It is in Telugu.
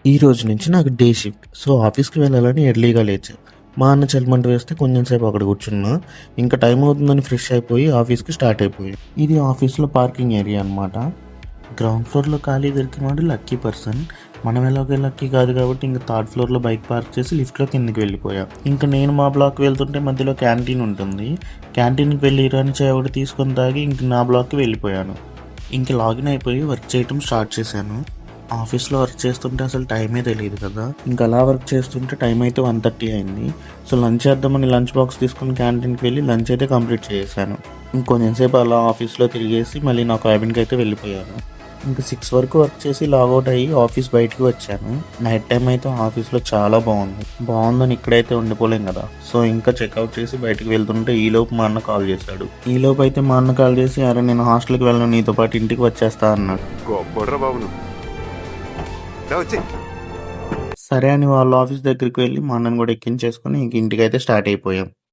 ఈ రోజు నుంచి నాకు డే షిఫ్ట్. సో, ఆఫీస్‌కి వెళ్ళాలని ఎర్లీగా లేచా. మా అన్న చలిమంట వేస్తే కొంచెం సేపు అక్కడ కూర్చున్నా. ఇంకా టైం అవుతుందని ఫ్రెష్ అయిపోయి ఆఫీస్‌కి స్టార్ట్ అయిపోయా. ఇది ఆఫీస్‌లో పార్కింగ్ ఏరియా అనమాట. గ్రౌండ్ ఫ్లోర్‌లో ఖాళీ దొరికినవాడు లక్కీ పర్సన్. మనం ఎలాగో లక్కీ కాదు కాబట్టి ఇంక థర్డ్ ఫ్లోర్‌లో బైక్ పార్క్ చేసి లిఫ్ట్‌లో కిందకి వెళ్ళిపోయా. ఇంక నేను మా బ్లాక్‌కి వెళ్తుంటే మధ్యలో క్యాంటీన్ ఉంటుంది. క్యాంటీన్‌కి వెళ్ళి ఇరానీ చాయ్ ఒకటి తీసుకొని తాగి ఇంక నా బ్లాక్‌కి వెళ్ళిపోయాను. ఇంక లాగిన్ అయిపోయి వర్క్ చేయటం స్టార్ట్ చేశాను. ఆఫీస్‌లో వర్క్ చేస్తుంటే అసలు టైమే తెలీదు కదా! ఇంక అలా వర్క్ చేస్తుంటే టైం అయితే 1:30 అయింది. సో, లంచ్ చేద్దామని లంచ్ బాక్స్ తీసుకొని క్యాంటీన్‌కి వెళ్ళి లంచ్ అయితే కంప్లీట్ చేసేసాను. ఇంకొంచెం సేపు అలా ఆఫీస్‌లో తిరిగేసి మళ్ళీ నా క్యాబిన్‌కి అయితే వెళ్ళిపోయాను. ఇంక 6 వరకు వర్క్ చేసి లాగౌట్ అయ్యి ఆఫీస్ బయటికి వచ్చాను. నైట్ టైం అయితే ఆఫీస్‌లో చాలా బాగుంది. బాగుందని ఇక్కడైతే ఉండిపోలేం కదా! సో, ఇంకా చెక్‌ఔట్ చేసి బయటికి వెళ్తుంటే ఈలోపు మా అన్న కాల్ చేశాడు. ఈలోపు అయితే మా అన్న కాల్ చేసి "అరే! నేను హాస్టల్‌కి వెళ్ళను నీతో పాటు ఇంటికి వచ్చేస్తా" అన్నాడు. గొప్పోడ్రా బాబు నువ్వు. రా వచ్చేయ్. సరే అని వాళ్ళ ఆఫీస్ దగ్గరికి వెళ్ళి మా అన్నని కూడా ఎక్కించేసుకొని ఇంక ఇంటికైతే స్టార్ట్ అయిపోయాం.